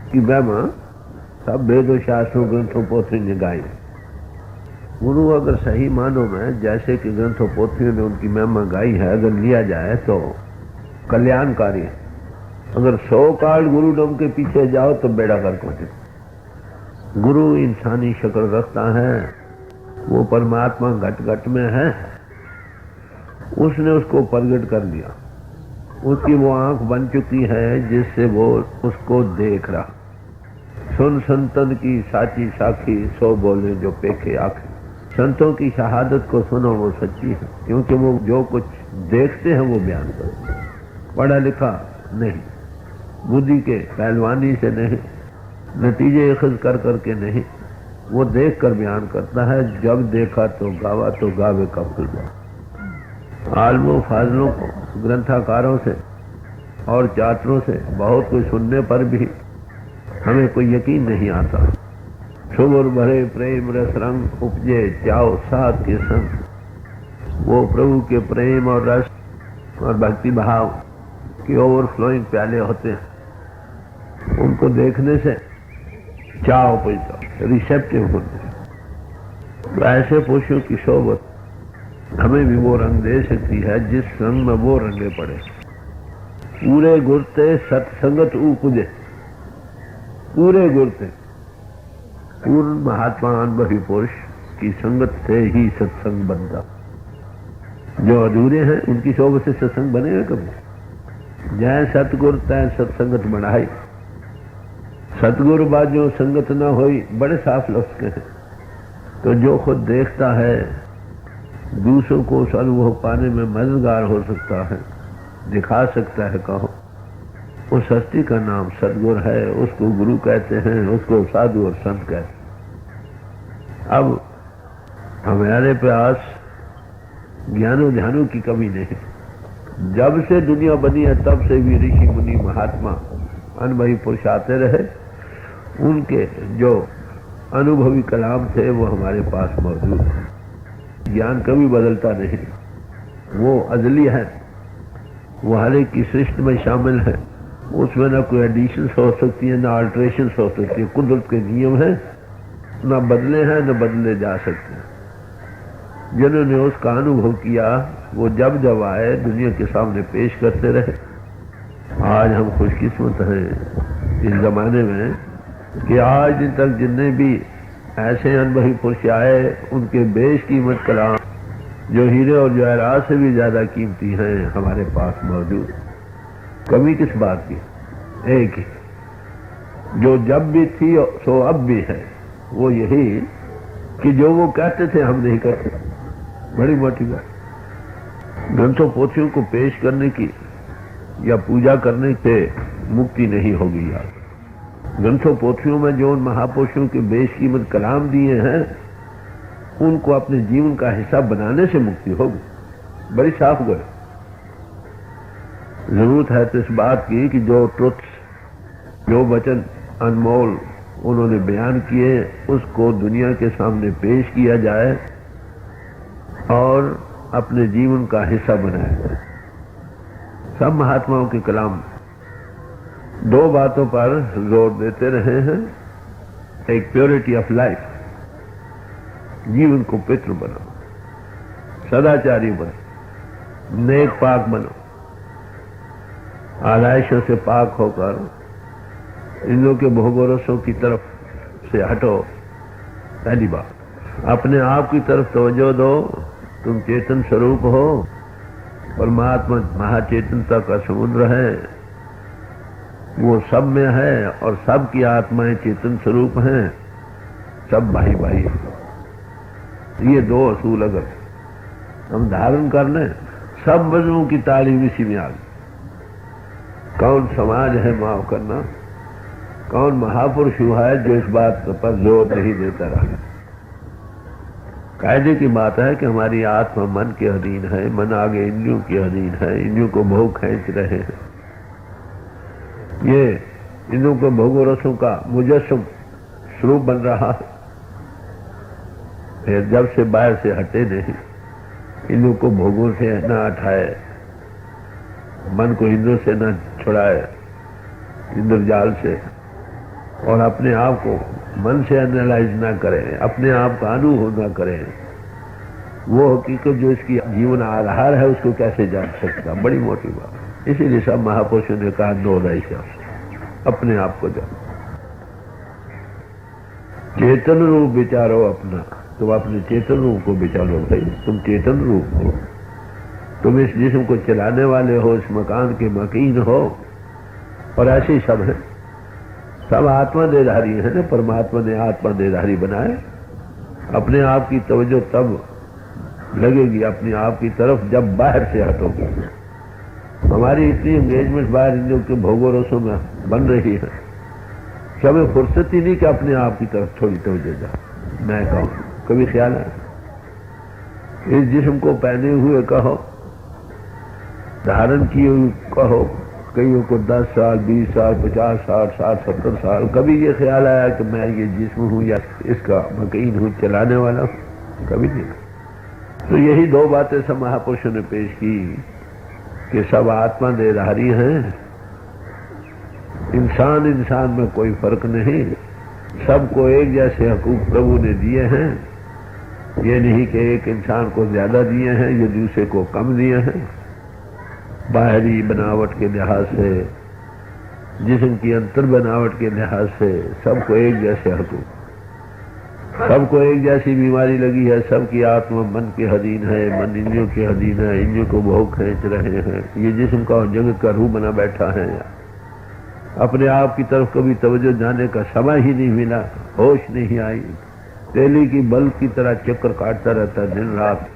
की महिमा सब वेदों शास्त्रों ग्रंथों पोथियों ने गाई। गुरु अगर सही मानों में जैसे कि ग्रंथों पोथियों ने उनकी महिमा गाई है अगर लिया जाए तो कल्याणकारी है। अगर 100 काल गुरुडम के पीछे जाओ तो बेड़ा गर्क हो जाए। गुरु इंसानी शक्ल रखता है, वो परमात्मा घट घट में है, उसने उसको प्रगट कर दिया। उसकी वो आंख बन चुकी है जिससे वो उसको देख रहा। सुन संतन की साची साखी, 100 बोले जो पेखे आखे। संतों की शहादत को सुनो, वो सच्ची है, क्योंकि वो जो कुछ देखते हैं वो बयान करते हैं। पढ़ा लिखा नहीं, बुद्धि के पहलवानी से नहीं, नतीजे अखज़ कर करके नहीं, वो देख कर बयान करता है। जब देखा तो गावे का फुलवा। आलमों फाजलों को, ग्रंथकारों से और चातरों से बहुत कुछ सुनने पर भी हमें कोई यकीन नहीं आता। शुभर भरे प्रेम रस रंग उपजे चाओ साथ के संग। वो प्रभु के प्रेम और रस और भक्ति भाव के ओवरफ्लोइंग प्याले होते हैं, उनको देखने से चाव पैदा, रिसेप्टिव होते हैं। तो ऐसे पुरुषों की सोबत हमें भी वो रंग दे सकती है जिस रंग में वो रंगे पड़े। पूरे गुरते सत्संगत उपजे, पूरे गुरते पूर्ण महात्मा अनुभवी पुरुष की संगत से ही सत्संग बनता। जो अधूरे हैं उनकी सोबत से सत्संग बनेगा कभी? जय सतगुर तय सत्संगत बढ़ाई। सतगुरु बाजो संगत न होई, बड़े साफ लफ्ज के हैं। तो जो खुद देखता है दूसरों को उस अनुभव पाने में मददगार हो सकता है, दिखा सकता है। कहो उस हस्ती का नाम सतगुरु है, उसको गुरु कहते हैं, उसको साधु और संत कहते हैं। अब हमारे पास ज्ञानों ध्यानों की कमी नहीं। जब से दुनिया बनी है तब से भी ऋषि मुनि महात्मा अनुभवी पुरुष आते रहे। उनके जो अनुभवी कलाम थे वो हमारे पास मौजूद है। ज्ञान कभी बदलता नहीं, वो अजली है, वो हर एक की सृष्टि में शामिल है। उसमें ना कोई एडिशन हो सकती है, ना अल्ट्रेशन हो सकती है। कुदरत के नियम है, ना बदले हैं न बदले जा सकते हैं। जिन्होंने उसका अनुभव किया वो जब जब आए दुनिया के सामने पेश करते रहे। आज हम खुशकिस्मत हैं इस जमाने में कि आज दिन तक जितने भी ऐसे अनुभवी पुरुष आए उनके बेशकीमत कलाम जो हीरे और जवाहरात से भी ज्यादा कीमती हैं हमारे पास मौजूद। कमी किस बात की? एक ही, जो जब भी थी सो अब भी है, वो यही कि जो वो कहते थे हम नहीं करते। बड़ी मोटी बात। ग्रंथों पोथियों को पेश करने की या पूजा करने से मुक्ति नहीं होगी। यार, ग्रंथों पोथियों में जो उन महापुरुषों के बेशकीमत कलाम दिए हैं उनको अपने जीवन का हिस्सा बनाने से मुक्ति होगी। बड़ी साफ गए। जरूरत है तो इस बात की कि जो ट्रुथ, जो वचन अनमोल उन्होंने बयान किए उसको दुनिया के सामने पेश किया जाए और अपने जीवन का हिस्सा बनाया जाए। सब महात्माओं के कलाम 2 बातों पर जोर देते रहे हैं। एक प्योरिटी ऑफ लाइफ, जीवन को पवित्र बनाओ, सदाचारी बनो, नेक पाक बनो, आलाइशों से पाक होकर इंद्रियों के भोगोरसों की तरफ से हटो। पहली बात, अपने आप की तरफ तवज्जो दो। तुम चेतन स्वरूप हो, परमात्मा महाचेतनता का समुद्र है, वो सब में है और सब की आत्माएं चेतन स्वरूप हैं। सब भाई भाई। ये 2 असूल अगर हम धारण कर लें, सब मजमू की तालीम इसी में आ गई। कौन समाज है माफ करना, कौन महापुरुष हुआ है जो इस बात पर जोर नहीं देता रहा। कायदे की बात है कि हमारी आत्मा मन के अधीन है, मन आगे इंद्रियों के अधीन है, इंद्रियों को भोग खींच रहे हैं। ये इंद्रियों को भोगो रसों का मुजस्सम स्वरूप बन रहा है। फिर जब से बाहर से हटे नहीं, इंद्रियों को भोगों से न हटाए, मन को इंद्रियों से न छुड़ाए, इंद्रजाल से और अपने आप को मन से एनालाइज ना करें, अपने आप का अनुभव ना करें, वो हकीकत जो इसकी जीवन आधार है उसको कैसे जान सकता? बड़ी मोटी बात। इसीलिए सब महापुरुषों ने कहा नो राइट, अपने आप को जानो। चेतन रूप विचारो अपना, तुम अपने चेतन रूप को विचारो भाई, तुम चेतन रूप हो, तुम इस जिस्म को चलाने वाले हो, इस मकान के मकीन हो, और ऐसे ही सब है, सब आत्मा देधारी है ना। परमात्मा ने आत्मा देधारी बनाए। अपने आप की तवज्जो तब लगेगी अपने आप की तरफ जब बाहर से हटोगे। हमारी इतनी एंगेजमेंट बाहर इन लोग के भोगों में बन रही है, कभी फुर्सत ही नहीं कि अपने आप की तरफ थोड़ी तवज्जो जाए। मैं कहूँ कभी ख्याल है इस जिस्म को पहने हुए कहो, धारण किए हुए कहो, कईयों को 10 साल 20 साल 50 साल 60 70 साल, कभी ये ख्याल आया कि मैं ये जिस्म हूँ या इसका मकीन हूँ, चलाने वाला हूँ? कभी नहीं। तो यही दो बातें सब महापुरुषों ने पेश की कि सब आत्मा देधारी हैं, इंसान में कोई फर्क नहीं, सबको एक जैसे हकूक प्रभु ने दिए हैं। ये नहीं कि एक इंसान को ज्यादा दिए हैं, ये दूसरे को कम दिए हैं। बाहरी बनावट के लिहाज से, जिस्म की अंतर बनावट के लिहाज से सबको एक जैसे हकूक, सबको एक जैसी बीमारी लगी है। सबकी आत्मा मन के अधीन है, मन इंद्रियों के अधीन है, इंद्रियों को भोग खींच रहे हैं। ये जिस्म का और जगत का रूह बना बैठा है। अपने आप की तरफ कभी तवज्जो जाने का समय ही नहीं मिला, होश नहीं आई, तेली की बल्ब की तरह चक्कर काटता रहता है दिन रात।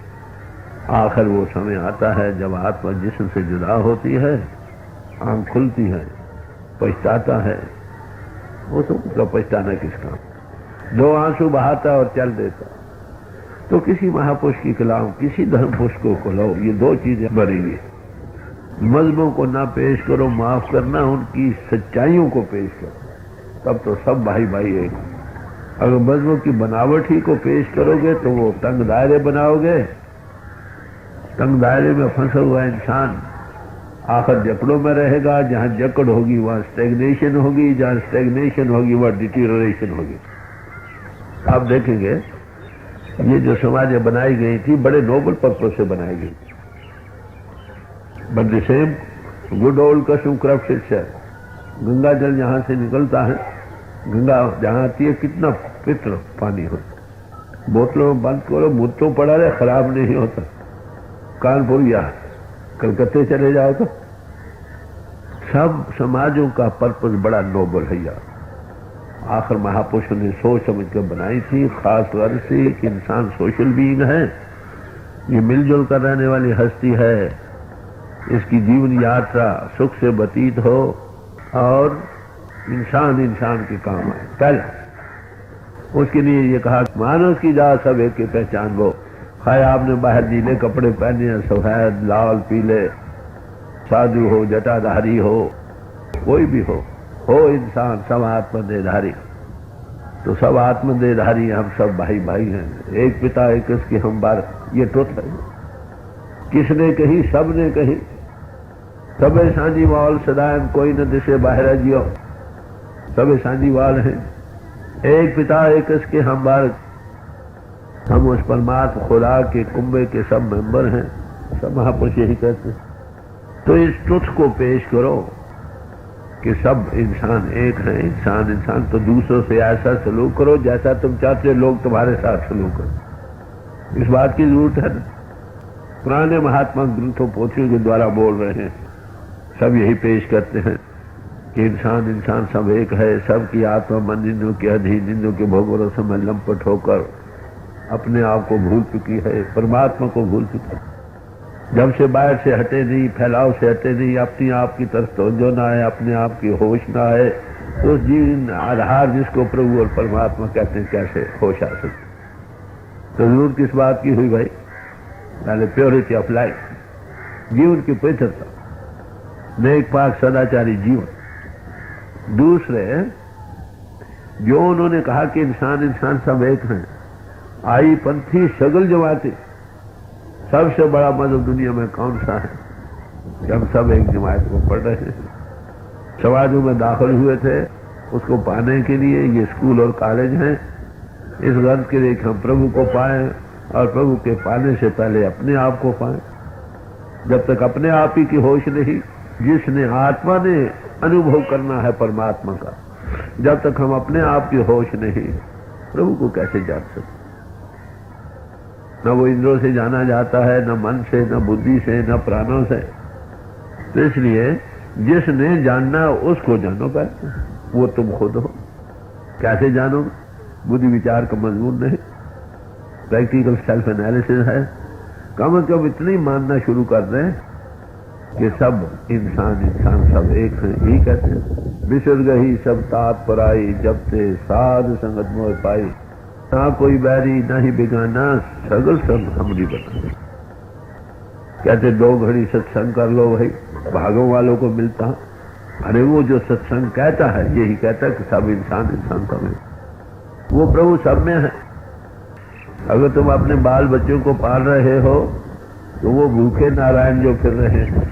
आखिर वो समय आता है जब आत्मा जिस्म से जुदा होती है, आंख खुलती है, पछताता है। वो तो पछताना किसका? 2 आंसू बहाता और चल देता। तो किसी महापुरुष की कलाम, किसी धर्म पुरुष को लो, ये 2 चीजें बनेंगी। मजहबों को ना पेश करो, माफ करना, उनकी सच्चाइयों को पेश करो, तब तो सब भाई भाई एक। अगर मजहबों की बनावट ही को पेश करोगे तो वो तंग दायरे बनाओगे। तंग दायरे में फंसा हुआ इंसान आखिर जकड़ों में रहेगा। जहां जकड़ होगी वहां स्टेग्नेशन होगी, जहां स्टेग्नेशन होगी वहां डिटीरियोरेशन होगी। आप देखेंगे ये जो समाजें बनाई गई थी बड़े नोबल पर्पज से बनाई गई थी, but the same good old custom corrupt itself. Ganga जल जहां से निकलता है, गंगा जहां आती है कितना पवित्र पानी होता, बोतलों में बंद करो, मुझ तो पड़ा रहे, खराब नहीं होता। कानपुर या कलकत्ते चले जाओ तो सब समाजों का पर्पज बड़ा नोबल है यार। आखिर महापुरुषों ने सोच समझ कर बनाई थी, खास तौर से कि इंसान सोशल बीइंग है, ये मिलजुल कर रहने वाली हस्ती है, इसकी जीवन यात्रा सुख से व्यतीत हो और इंसान के काम आए। पहले उसके लिए ये कहा मानव की जात सब एक की पहचान वो। खाए आपने बाहर नीले कपड़े पहने हैं, सफेद लाल पीले, साधु हो जटाधारी हो, कोई भी हो इंसान, सब आत्मदेहधारी। तो सब आत्मदेहधारी, हम सब भाई भाई हैं, एक पिता एक इसके हम बार। ये ट्रुथ है, किसने कही? सब ने कही। सबे सांझी वाल सदाएं कोई न दिसे बाहर जियो, सबे सांझी वाल हैं, एक पिता एक इसके हम बार। हम उस परमात्मा खुदा के कुंबे के सब मेंबर हैं, सब महापुरुष यही कहते हैं। तो इस ट्रुथ को पेश करो कि सब इंसान एक हैं, इंसान तो दूसरों से ऐसा सलूक करो जैसा तुम चाहते हो लोग तुम्हारे साथ सलूक करो। इस बात की जरूरत है। पुराने महात्मा ग्रंथों पोथियों के द्वारा बोल रहे हैं, सब यही पेश करते हैं कि इंसान सब एक है। सबकी आत्मा मन इंद्रियों के अधीन, इंद्रियों के भोगों से में लंपट होकर अपने आप को भूल चुकी है, परमात्मा को भूल चुकी है। जब से बाहर से हटे नहीं, फैलाव से हटे नहीं, अपनी आप की तरफ तवज्जो ना है, अपने आप की होश ना है, तो उस जीवन आधार जिसको प्रभु और परमात्मा कहते हैं कैसे होश आ सकते? तो जरूरत किस बात की हुई भाई? पहले प्योरिटी ऑफ लाइफ, जीवन की पवित्रता, नेक पाक सदाचारी जीवन। दूसरे जो उन्होंने कहा कि इंसान सब एक हैं, आई पंथी सगल जमाते, सबसे बड़ा मजहब दुनिया में कौन सा है? हम सब एक जमात को पढ़ रहे हैं, समाजों में दाखिल हुए थे, उसको पाने के लिए ये स्कूल और कॉलेज हैं, इस गर्ज के लिए कि हम प्रभु को पाएं और प्रभु के पाने से पहले अपने आप को पाएं। जब तक अपने आप ही की होश नहीं, जिसने आत्मा ने अनुभव करना है परमात्मा का, जब तक हम अपने आप की होश नहीं, प्रभु को कैसे जान सकते? न वो इंद्रों से जाना जाता है, न मन से, न बुद्धि से, न प्राणों से। तो इसलिए जिसने जानना उसको जानो पहले, वो तुम खुद हो। कैसे जानो? बुद्धि विचार का मजबूर नहीं, प्रैक्टिकल सेल्फ एनालिसिस है। कम से कम इतनी मानना शुरू कर दें कि सब इंसान सब एक हैं, यही कहते हैं। विसर्ग ही सब तात पराई, जब से साध संगत मोह पाई, ना कोई बैरी ना ही बेगाना, सगल सब हमरी बना। कहते 2 घड़ी सत्संग कर लो भाई, भागों वालों को मिलता। अरे वो जो सत्संग कहता है यही कहता है कि सब इंसान सब है, वो प्रभु सब में है। अगर तुम अपने बाल बच्चों को पाल रहे हो तो वो भूखे नारायण जो फिर रहे हैं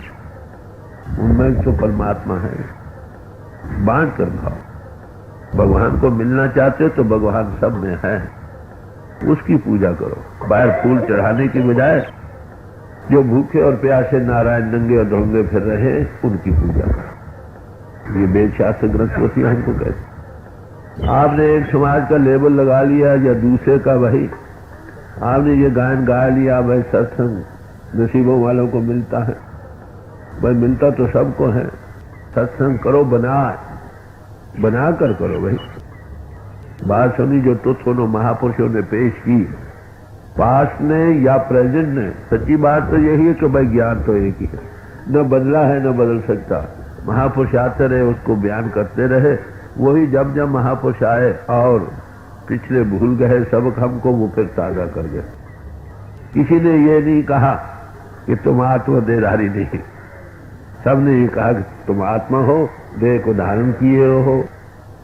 उनमें तो परमात्मा है। बांट कर खाओ। भगवान को मिलना चाहते हो तो भगवान सब में है, उसकी पूजा करो। बाहर फूल चढ़ाने की बजाय जो भूखे और प्यासे नारायण नंगे और ढोंगे फिर रहे उनकी पूजा करो। ये वेद शास्त्र ग्रंथ हमको कहते। आपने एक समाज का लेबल लगा लिया या दूसरे का, भाई आपने ये गायन गा लिया, भाई सत्संग नसीबों वालों को मिलता है। भाई मिलता तो सबको है। सत्संग करो, बना कर करो भाई। बात सुनी जो तुझ सुनो महापुरुषों ने पेश की, पास्ट ने या प्रेजेंट ने। सच्ची बात तो यही है कि भाई ज्ञान तो एक ही है, न बदला है न बदल सकता। महापुरुष आते रहे, उसको बयान करते रहे। वही जब जब महापुरुष आए और पिछले भूल गए सबक हमको, वो फिर ताजा कर गए। किसी ने ये नहीं कहा कि तुम आत्मा देहधारी नहीं, सबने ये कहा कि तुम आत्मा हो, देह को धारण किए हो।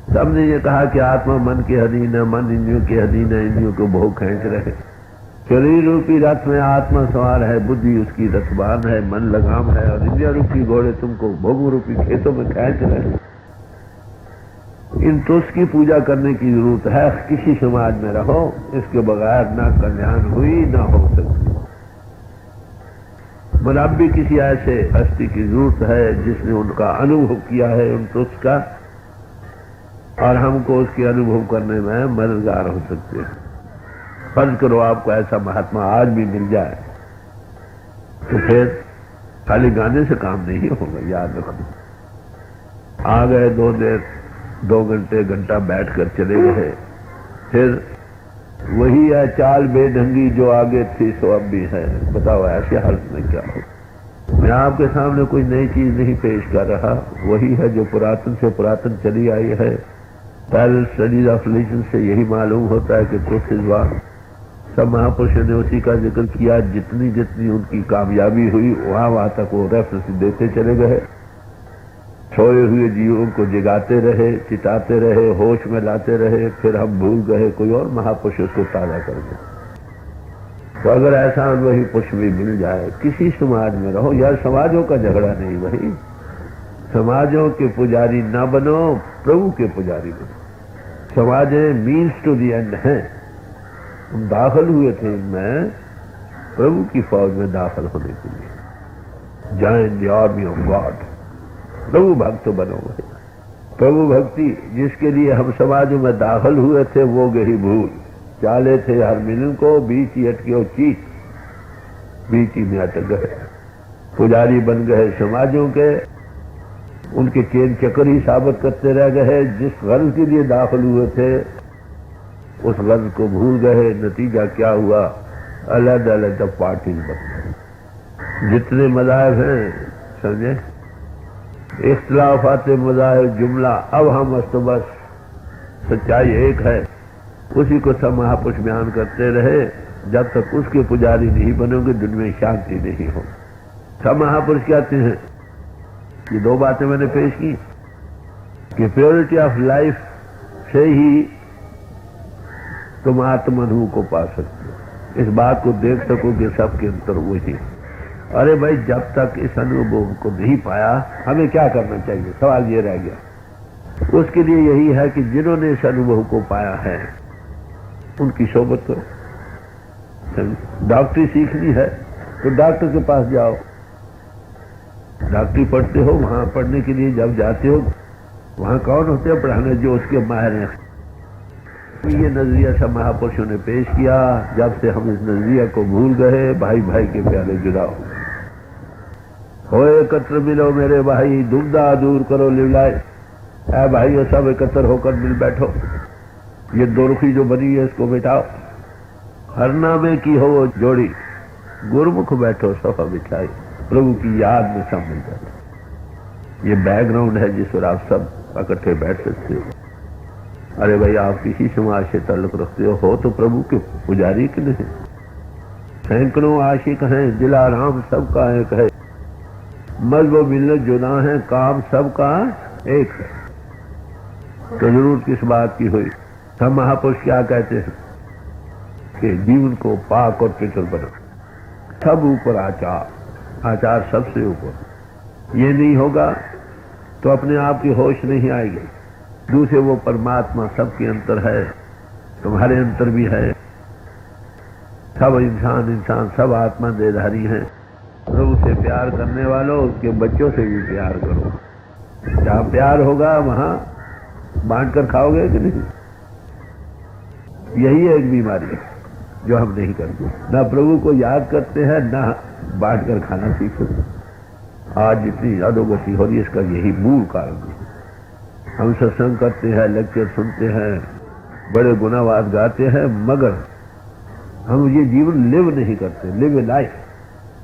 सबने ये कहा कि आत्मा मन के अधीन है, मन इंद्रियों के अधीन है, इंद्रियों को भोग खींच रहे। शरीर रूपी रथ में आत्मा सवार है, बुद्धि उसकी रथबान है, मन लगाम है, और इंद्रिया रूपी घोड़े तुमको भोग रूपी खेतों में खींच रहे। इन तुष की पूजा करने की जरूरत है। किसी समाज में रहो, इसके बगैर ना कल्याण हुई ना हो सकती। मगर अब भी किसी ऐसे हस्ती की जरूरत है जिसने उनका अनुभव किया है उन तुष का, और हमको उसके अनुभव करने में मददगार हो सकते हैं। फर्ज करो आपको ऐसा महात्मा आज भी मिल जाए, तो फिर खाली गाने से काम नहीं होगा। याद रखो, आ गए 2 घंटे घंटा बैठकर चले गए, फिर वही है चाल बेढंगी जो आगे थी सो अब भी है। बताओ ऐसे हालत में क्या हो? मैं आपके सामने कोई नई चीज नहीं पेश कर रहा, वही है जो पुरातन से पुरातन चली आई है। पैरल स्टडीज ऑफ रिलीजन से यही मालूम होता है कि कुछ इस बार सब महापुरुषों ने उसी का जिक्र किया। जितनी जितनी उनकी कामयाबी हुई वहां तक वो रेफरेंस देते चले गए। सोए हुए जीवों को जगाते रहे, चिताते रहे, होश में लाते रहे, फिर हम भूल गए, कोई और महापुरुष उसको ताजा कर दे। तो अगर ऐसा वही पुरुष भी मिल जाए, किसी समाज में रहो, यार समाजों का झगड़ा नहीं भाई, समाजों के पुजारी ना बनो, प्रभु के पुजारी बनो। समाजें मीन्स टू दी एंड हैं। हम दाखिल हुए थे इनमें प्रभु की फौज में दाखिल होने के लिए। Join the army of God, प्रभु भक्त बनो भाई। प्रभु भक्ति जिसके लिए हम समाजों में दाखिल हुए थे वो गई भूल। चाले थे हर मिलन को, बीच ही अटके चीत, बीच ही में अटक गए। पुजारी बन गए समाजों के, उनके चेन चक्कर ही साबित करते रह गए। जिस गर्ज के लिए दाखिल हुए थे उस गर्ज को भूल गए। नतीजा क्या हुआ? अलग अलग पार्टीज बन गए। जितने मज़ाहिब हैं समझे, इख्तिलाफात मज़ाहिब जुमला, अब हम बस सच्चाई एक है, उसी को सब महापुरुष बयान करते रहे। जब तक उसके पुजारी नहीं बनोगे दुनिया में शांति नहीं हो। सब महापुरुष कहते हैं, ये 2 बातें मैंने पेश की कि प्योरिटी ऑफ लाइफ से ही तुम आत्मानुभव को पा सकते हो। इस बात को देख सकोगे सबके अंतर वही। अरे भाई जब तक इस अनुभव को नहीं पाया हमें क्या करना चाहिए? सवाल ये रह गया। उसके लिए यही है कि जिन्होंने इस अनुभव को पाया है उनकी सोबत करो। डॉक्टरी सीखनी है तो डॉक्टर के पास जाओ, डॉक्टरी पढ़ते हो, वहां पढ़ने के लिए जब जाते हो वहां कौन होते हैं पढ़ाने, जो उसके माहिर हैं। ये नजरिया सब महापुरुषों ने पेश किया। जब से हम इस नजरिया को भूल गए, भाई भाई के प्यारे जुड़ाओ हो, एकत्र मिलो मेरे भाई, दुविधा दूर करो लिवलाए। ऐ भाइयों सब एकत्र होकर मिल बैठो, ये दोरुखी जो बनी है इसको मिटाओ। हर नामे की हो वो जोड़ी, गुरुमुख बैठो सफा बिछाई, प्रभु की याद में सब मिल जाए। ये बैकग्राउंड है जिस पर आप सब इकट्ठे बैठ सकते हो। अरे भाई आप किसी समाज से ताल्लुक रखते हो तो प्रभु के पुजारी के नहीं। सैकड़ों आशिक हैं, दिला राम सबका एक है, मजहब मिलत जुदा है, काम सबका एक है। तो जरूर किस बात की हुई। हम महापुरुष क्या कहते हैं कि जीवन को पाक और पवित्र बनो, सब ऊपर आचार, आचार सबसे ऊपर। ये नहीं होगा तो अपने आप की होश नहीं आएगी। दूसरे वो परमात्मा सबके अंतर है, तुम्हारे अंतर भी है। सब इंसान इंसान सब आत्मा देधारी हैं। प्रभु से प्यार करने वालों उसके बच्चों से भी प्यार करो। जहां प्यार होगा वहां बांट कर खाओगे कि नहीं। यही एक बीमारी है जो हम नहीं करते, ना प्रभु को याद करते हैं ना बांट कर खाना सीखते। आज जितनी अधोगति हो रही है इसका यही मूल कारण है। हम सत्संग करते हैं, लेक्चर सुनते हैं, बड़े गुनावाद गाते हैं, मगर हम ये जीवन लिव नहीं करते। लिव लाइफ,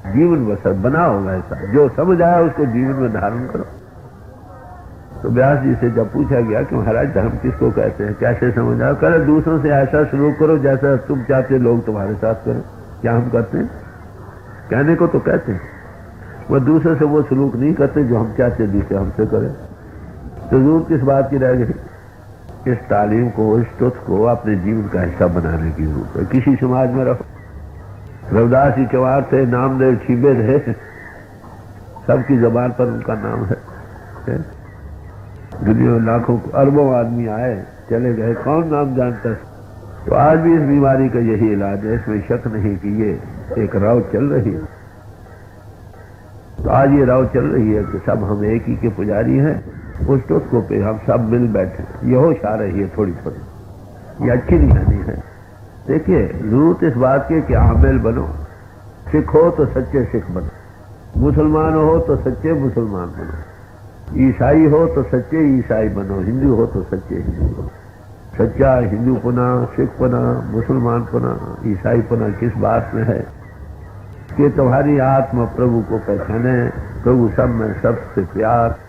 जीवन बसर बनाओ ऐसा, जो समझ आया उसको जीवन में धारण करो। तो व्यास जी से जब पूछा गया कि महाराज धर्म किसको कहते हैं, कैसे समझ आओ, कह दूसरों से ऐसा सलूक करो जैसा तुम चाहते लोग तुम्हारे साथ करें। क्या हम करते हैं? कहने को तो कहते हैं, वह दूसरे से वो सलूक नहीं करते जो हम चाहते दूसरे हमसे करें। तो जरूर किस बात की रह गई, इस तालीम को, इस तुथ को अपने जीवन का हिस्सा बनाने की जरूरत है। किसी समाज में रहो, रविदास जी चवार थे, नामदेव छीबे थे, सबकी जबान पर उनका नाम है। दुनिया में लाखों अरबों आदमी आए चले गए, कौन नाम जानता है। तो आज भी इस बीमारी का यही इलाज है, इसमें शक नहीं कि ये एक राव चल रही है। तो आज ये राव चल रही है कि सब हम एक ही के पुजारी हैं। उस टुस्को पे हम सब मिल बैठे, ये होश आ रही है थोड़ी थोड़ी, ये अच्छी निशानी है। देखिए जरूरत इस बात की कि आमिल बनो, सिख हो तो सच्चे सिख बनो, मुसलमान हो तो सच्चे मुसलमान बनो, ईसाई हो तो सच्चे ईसाई बनो, हिंदू हो तो सच्चे हिंदू बनो। सच्चा हिंदू पना, सिख पना, मुसलमान पना, ईसाई पना किस बात में है कि तुम्हारी आत्मा प्रभु को पहचाने, प्रभु सब में सबसे प्यार,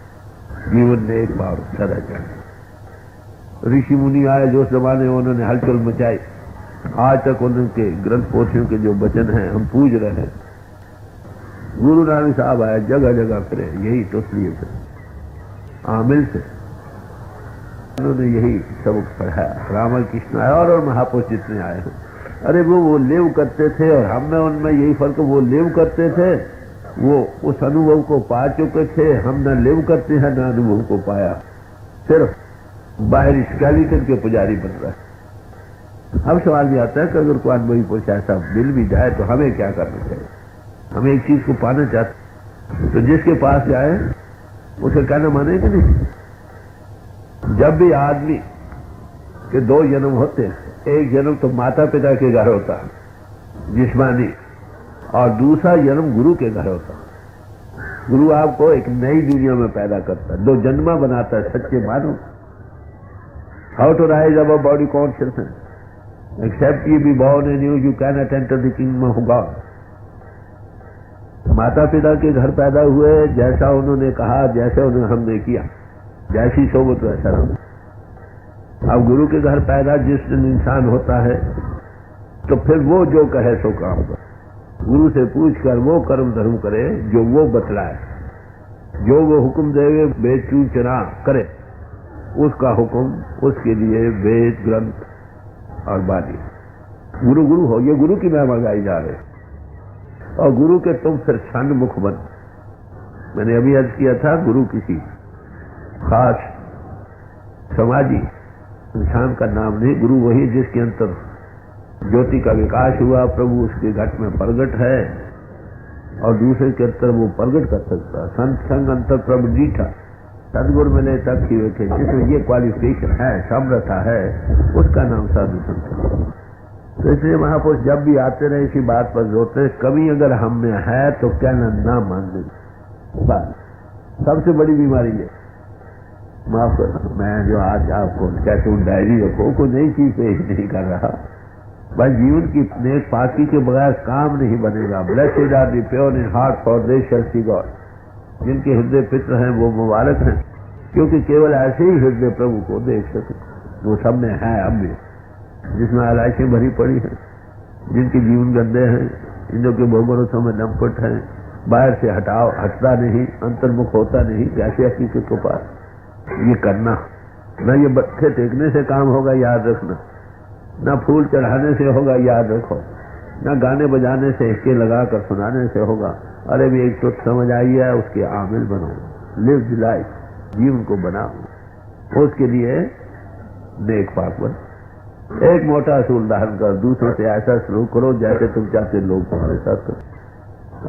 जीवन में एक बार सदा जाए। ऋषि मुनि आए जो जमाने में उन्होंने हलचल मचाई, आज तक उनके ग्रंथ पोथियों के जो वचन हैं हम पूज रहे हैं। गुरु नानक साहब आए, जगह जगह फिरे, यही तो इसलिए फिरे आमिल से उन्होंने यही सबक पढ़ाया। रामल कृष्ण आए और महापुरुष जितने आए हैं, अरे वो लिव करते थे और हम में उनमें यही फर्क, वो लिव करते थे, वो उस अनुभव को पा चुके थे, हम न लिव करते हैं न अनुभव को पाया, सिर्फ बाहरी स्केलेटन के पुजारी बन रहा है। अब सवाल भी आता है कि अगर कोई अनुभवी पुरुष ऐसा मिल भी जाए तो हमें क्या करना चाहिए। हम एक चीज को पाना चाहते तो जिसके पास जाए उसे कहना माने कि नहीं। जब भी आदमी के दो जन्म होते हैं, एक जन्म तो माता पिता के घर होता है जिस्मानी, और दूसरा जन्म गुरु के घर होता है। गुरु आपको एक नई दुनिया में पैदा करता है, दो जन्मा बनाता है, सच्चे मानो। How to rise above body consciousness, except you be born in you, you can not enter the kingdom of God. माता पिता के घर पैदा हुए, जैसा उन्होंने कहा, जैसे उन्होंने हमने किया, जैसी सोबत वैसा रहो। अब गुरु के घर पैदा जिस दिन इंसान होता है तो फिर वो जो कहे सो काम करे, गुरु से पूछकर वो कर्म धर्म करे जो वो बतलाए, जो वो हुक्म देवे बेचू चरा करे, उसका हुक्म, उसके लिए वेद ग्रंथ और बानी। गुरु गुरु हो, ये गुरु की महिमा गाई जा रही। और गुरु के तुम फिर सन्मुख बन। मैंने अभी अर्ज किया था, गुरु किसी खास समाजी इंसान का नाम नहीं। गुरु वही जिसके अंतर ज्योति का विकास हुआ, प्रभु उसके घट में प्रगट है और दूसरे के अंतर वो प्रगट कर सकता। संत संग अंतर प्रभु जीठा, सदगुरु मिले तब ही देखे। जिसमें ये क्वालिफिकेशन है, समर्था है, उसका नाम साधु संत है। तो इसलिए महापुरुष जब भी आते रहे इसी बात पर जोड़ते हैं, कभी अगर हम में है तो कहना ना मानने। बस सबसे बड़ी बीमारी है। माफ करना, मैं जो आज आपको कहते हूँ डायरी रखो, कोई नई चीज पेश नहीं कर रहा। भाई जीवन की नेक पाकी के बगैर काम नहीं बनेगा। Blessed are the pure in heart for they shall see God. जिनके हृदय पित्र हैं वो मुबारक हैं, क्योंकि केवल ऐसे ही हृदय प्रभु को देख सके। वो सब में है अब भी, जिसमें आलाइशें भरी पड़ी हैं, जिनके जीवन गंदे हैं, इनों के भोगों में नमपट है, बाहर से हटता नहीं, अंतर्मुख होता नहीं, कैसे हकीकत को पास ये करना। न ये बत्थे टेकने से काम होगा, याद रखना। न फूल चढ़ाने से होगा, याद रखो। न गाने बजाने से हिक्के लगा कर सुनाने से होगा। अरे भी एक सोच समझ आई है, उसके आमिल बनो। लिव द लाइफ, जीवन को बनाओ। उसके लिए नेक पाक बनो। एक मोटा असूल धारण कर, दूसरों से ऐसा सलूक करो जैसे तुम चाहते लोग तुम्हारे साथ करो।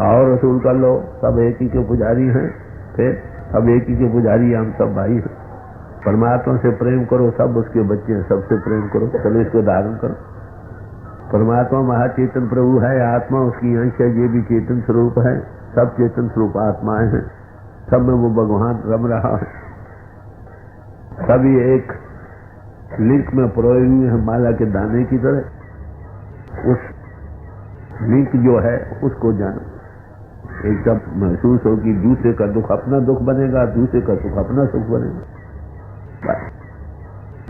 और असूल कर लो, सब एक ही के पुजारी हैं। फिर अब एक ही के पुजारी, हम सब भाई हैं। परमात्मा से प्रेम करो, सब उसके बच्चे हैं, सबसे प्रेम करो। चलो इसको धारण करो। परमात्मा महाचेतन प्रभु है, आत्मा उसकी अंश है, ये भी चेतन स्वरूप है। सब चेतन स्वरूप आत्माएं हैं, सब में वो भगवान रम रहा है। सभी एक लिंक में परोए हुए हैं, माला के दाने की तरह। उस लिंक जो है उसको जानो। एक जब महसूस हो कि दूसरे का दुख अपना दुख बनेगा, दूसरे का सुख अपना सुख बनेगा।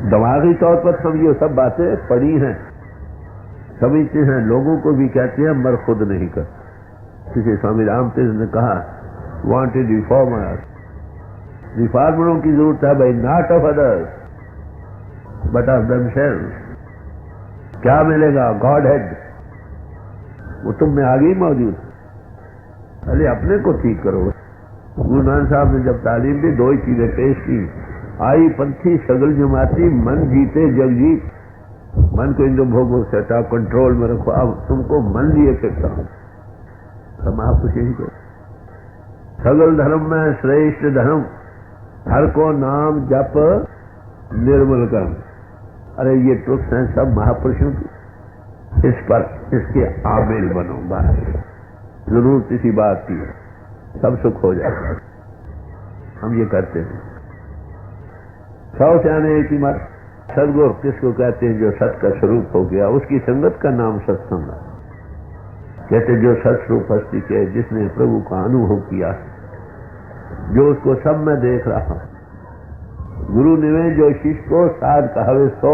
दिमागी तौर पर समझिए, सब बातें पड़ी हैं, समझते हैं। लोगों को भी कहते हैं, मर खुद नहीं कर। किसी स्वामी रामतीर्थ ने कहा, वांटेड रिफॉर्मर्स, रिफॉर्मरों की जरूरत है भाई, not of others but of themselves. क्या मिलेगा? गॉड हेड, वो तुम में आगे ही मौजूद। अरे अपने को ठीक करो। गुरु नानक साहब ने जब तालीम दी, दो ही चीजें पेश की। आई पंथी सगल जमाती, मन जीते जग जीत। मन को इन दो भोगों से हटाओ, कंट्रोल में रखो। अब तुमको मन लिए फिरता हूं। तो महापुरुष यही कहो, सगल धर्म में श्रेष्ठ धर्म, हर को नाम जप निर्मल कर्म। अरे ये ट्रुथ है सब महापुरुषों की। इस पर इसके आमिल बनो। बस जरूरत इसी बात की, सब सुख हो जाएगा। हम ये करते हैं। 100 से आने एक ही मत। सदगुरु किसको कहते हैं? जो सत का स्वरूप हो गया, उसकी संगत का नाम सत्संग है। कहते जो सत्स्वरूप हस्ती के, जिसने प्रभु का अनुभव किया, जो उसको सब में देख रहा। गुरु निवेश जो शिष्य को साध कहवे सो,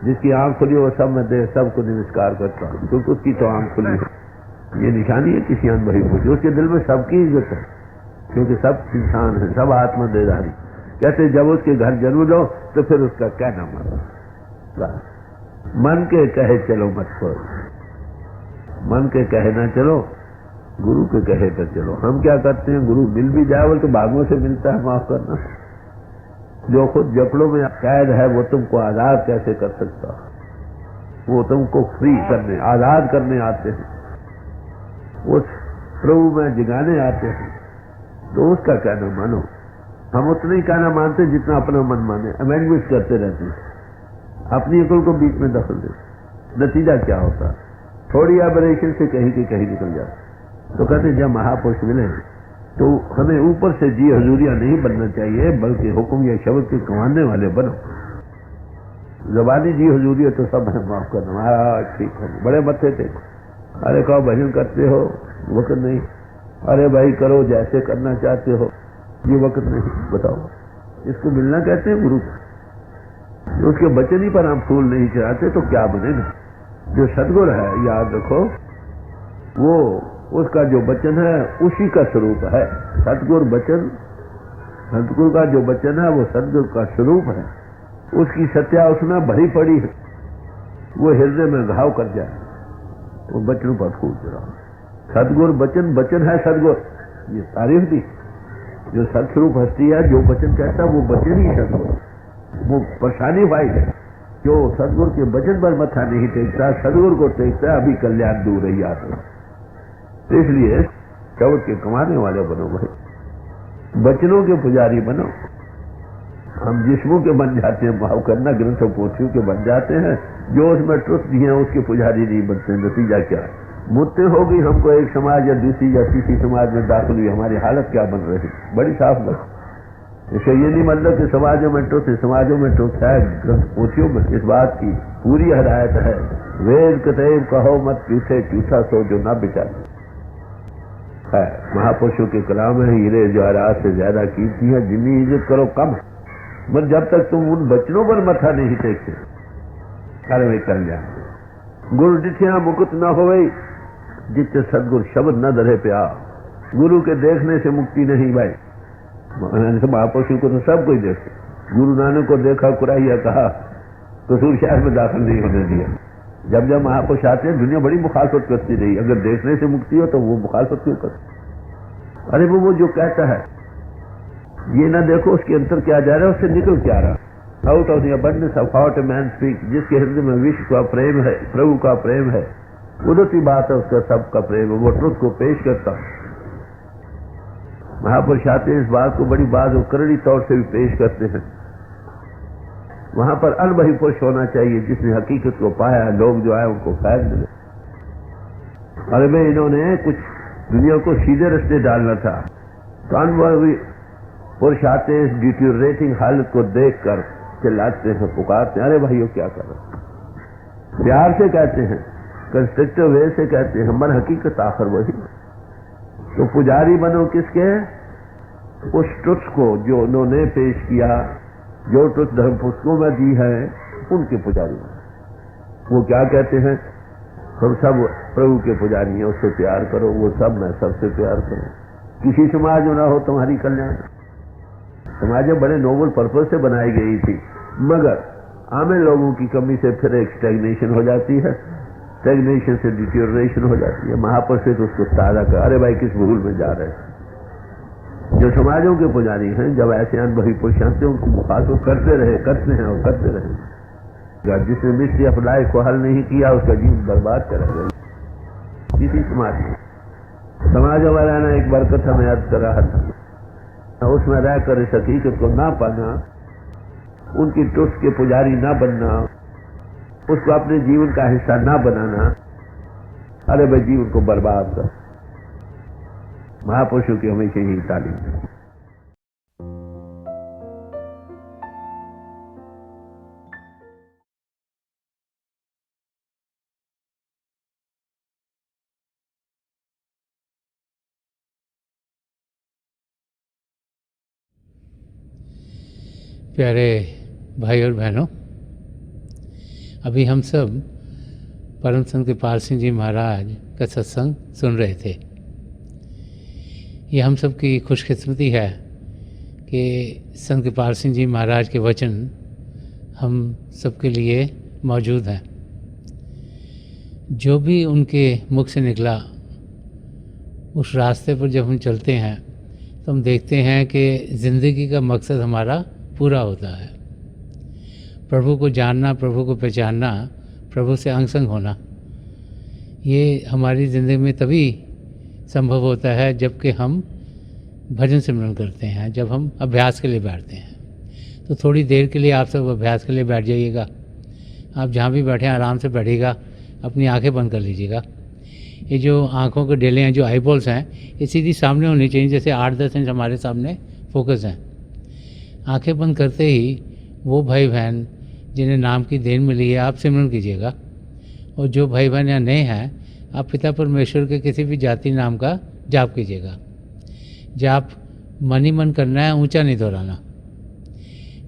जिसकी आंख खुली वो सब में देख, सबको नमस्कार करता हूं, क्योंकि उसकी तो आंख खुली है। ये निशानी है किसी अनुभवी को, जो उसके दिल में सबकी इज्जत है, क्योंकि सब इंसान है, सब आत्मदेहधारी। कहते जब उसके घर जन्म लो तो फिर उसका कहना मानो। मन के कहे चलो मत खोल, मन के कहे ना चलो, गुरु के कहे पर चलो। हम क्या करते हैं, गुरु मिल भी जाए तो भागों से मिलता है, माफ करना। जो खुद जकड़ों में कैद है वो तुमको आजाद कैसे कर सकता? वो तुमको फ्री करने, आजाद करने आते हैं, उस प्रभु में जगाने आते हैं। तो उसका कहना मानो। हम उतना ही कहना मानते जितना अपना मन माने। अमेंडमेंट करते रहते हैं, अपनी अकल को बीच में दखल दे। नतीजा क्या होता? थोड़ी एबरेशन से कहीं की कहीं निकल जाता। तो कहते जब महापुरुष मिले तो हमें ऊपर से जी हजूरिया नहीं बनना चाहिए, बल्कि हुक्म या शब्द के कमाने वाले बनो। जबानी जी हजूरिया तो सब है, माफ करना, ठीक है, बड़े मत्थे थे। अरे कहो भजन करते हो, वक्त नहीं। अरे भाई करो जैसे करना चाहते हो, ये वक्त नहीं। बताओ, इसको मिलना कहते हैं गुरु को। उसके वचन ही पर हम फूल नहीं चढ़ाते तो क्या बनेगा? जो सदगुरु है, याद रखो, वो उसका जो वचन है उसी का स्वरूप है। सदगुरु वचन, सदगुरु का जो वचन है वो सदगुरु का स्वरूप है। उसकी सत्या उसमें भरी पड़ी है, वो हृदय में घाव कर जाए, वो वचनों पर फूल चढ़ाओ। सदगुरु वचन, वचन है सदगुरु। ये तारीफ दी, जो सत्स्वरूप हस्ती है, जो वचन कहता है वो वचन ही सदगुरु। वो परेशानी भाई है जो सदगुरु के वचन पर मत्था नहीं टेकता, सदगुरु को टेकता, अभी कल्याण दूर ही आता। तो इसलिए शब्द के कमाने वाले बनो भाई, वचनों के पुजारी बनो। हम जिस्मों के बन जाते हैं, भाव करना ग्रंथों पोथियों के बन जाते हैं, जो उसमें ट्रुथ दिए हैं उसके पुजारी नहीं बनते। नतीजा क्या है? मुद्दे होगी हमको एक समाज या दूसरी या तीसरी समाज में दाखिल हुई, हमारी हालत क्या बन रही, बड़ी साफ बात। इसका ये नहीं मतलब कि समाजों में ट्रुथ है, समाजों में ट्रुथ है, ग्रंथ पोथियों में इस बात की पूरी हदायत है। वेद कतैव कहो मत झूठे, झूठा सो जो ना बिचारे है। महापुरुषों के कलाम है, हीरे जवाहरात से ज्यादा कीमती है, जितनी इज्जत करो कम है। मगर जब तक तुम उन वचनों पर मथा नहीं टेकते, अरे वे कल्याण। गुरु जिठिया मुकुट न होवे, जित सदगुरु शब्द न दरे पे आ। गुरु के देखने से मुक्ति नहीं भाई। महापुरुषों को तो सब कोई देखते। गुरु नानक को देखा, कुराइया कहा, कसूर शहर में दाखिल नहीं होने दिया। जब जब महापुरुष आते हैं दुनिया बड़ी मुखालफत करती रही। अगर देखने से मुक्ति हो तो वो मुखालफत क्यों करती? अरे वो जो कहता है ये ना देखो उसके अंतर क्या जा रहा है, उससे निकल क्या रहा। Out of the abundance of heart a man speak. जिसके हृदय में विश्व का प्रेम है, प्रभु का प्रेम है, कुदरती बात है उसका सबका प्रेम है, वो ट्रुथ को पेश करता। महापुरुष आते हैं, इस बात को बड़ी बात वो करड़ी तौर से भी पेश करते हैं। वहां पर अनुभवी पुरुष होना चाहिए जिसने हकीकत को पाया, लोग जो आए उनको फैज मिले। अरे भाई इन्होंने कुछ दुनिया को सीधे रास्ते डालना था, तो अनुभवी पुरुष आते हैं, इस डिटीरिएटिंग हालत को देखकर चिल्लाते हैं, पुकारते हैं, अरे भाइयों क्या कर रहे। प्यार से कहते हैं, कंस्ट्रक्टिव वे से कहते हैं, हमारा हकीकत आखिर वही। तो पुजारी बनो किसके? उस ट्रुथ को जो उन्होंने पेश किया, जो ट्रुथ धर्म पुस्तकों में दी है, उनके पुजारी बनो। वो क्या कहते हैं? हम सब प्रभु के पुजारी हैं, उससे प्यार करो। वो सब मैं सबसे प्यार करो। किसी समाज में ना हो तुम्हारी कल्याण। समाजें बड़े नोबल पर्पज से बनाई गई थी, मगर आम लोगों की कमी से फिर एक स्टैग्नेशन हो जाती है, स्टैग्नेशन से डिटीरिएशन हो जाती है। महापुरुष से तो उसको ताजा कर, अरे भाई किस भूल में जा रहे हैं। जो समाजों के पुजारी हैं, जब ऐसे अनुभवी पुरुष आते हैं, उनको मुखातिब करते रहे, करते हैं और करते रहे। जिसने मिस्ट्री ऑफ लाइफ को हल नहीं किया उसका जीवन बर्बाद करा गया। किसी समाज वाला ना एक बरकत हमें याद कर रहा था, उसमें रहकर इस हकीकत को ना पाना, उनकी ट्रुथ के पुजारी ना बनना, उसको अपने जीवन का हिस्सा ना बनाना, अरे भाई जीवन को बर्बाद कर। महापुरुषों की हमेशा यही तालीम है। प्यारे भाई और बहनों, अभी हम सब परम संत कृपाल सिंह जी महाराज का सत्संग सुन रहे थे। ये हम सब की खुशकिस्मती है कि संत कृपाल सिंह जी महाराज के वचन हम सबके लिए मौजूद हैं। जो भी उनके मुख से निकला, उस रास्ते पर जब हम चलते हैं तो हम देखते हैं कि ज़िंदगी का मकसद हमारा पूरा होता है। प्रभु को जानना, प्रभु को पहचानना, प्रभु से अंग संग होना, ये हमारी ज़िंदगी में तभी संभव होता है जबकि हम भजन सिमरन करते हैं, जब हम अभ्यास के लिए बैठते हैं। तो थोड़ी देर के लिए आप सब अभ्यास के लिए बैठ जाइएगा। आप जहाँ भी बैठे आराम से बैठिएगा, अपनी आंखें बंद कर लीजिएगा। ये जो आँखों के डेले हैं, जो आई बॉल्स हैं, ये सीधी सामने होनी चाहिए, जैसे 8-10 इंच हमारे सामने फोकस हैं। आंखें बंद करते ही वो भाई बहन जिन्हें नाम की देन मिली है, आप सिमरन कीजिएगा। और जो भाई बहन यहाँ नए हैं, आप पिता परमेश्वर के किसी भी जाति नाम का जाप कीजिएगा। जाप मन ही मन करना है, ऊंचा नहीं दोहराना।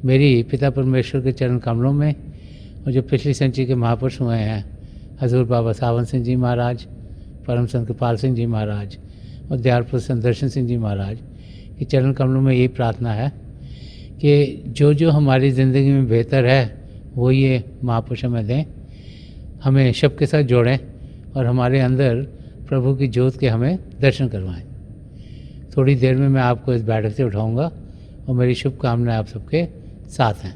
मेरी पिता परमेश्वर के चरण कमलों में, और जो पिछली संची के महापुरुष हुए हैं, हजूर बाबा सावन सिंह जी महाराज, परम संत कृपाल सिंह जी महाराज और दयालपुर संत दर्शन सिंह जी महाराज के चरण कमलों में यही प्रार्थना है कि जो जो हमारी ज़िंदगी में बेहतर है वो ये महापुरुष हमें दें, हमें शब के साथ जोड़ें और हमारे अंदर प्रभु की ज्योत के हमें दर्शन करवाएं। थोड़ी देर में मैं आपको इस बैठक से उठाऊंगा और मेरी शुभकामनाएं आप सबके साथ हैं।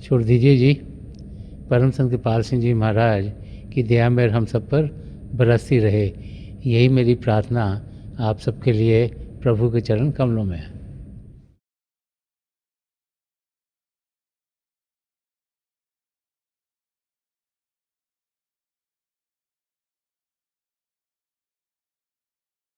छोड़ दीजिए जी। परम संत कृपाल सिंह जी महाराज की दया मेहर हम सब पर बरसती रहे, यही मेरी प्रार्थना आप सबके लिए प्रभु के चरण कमलों में है।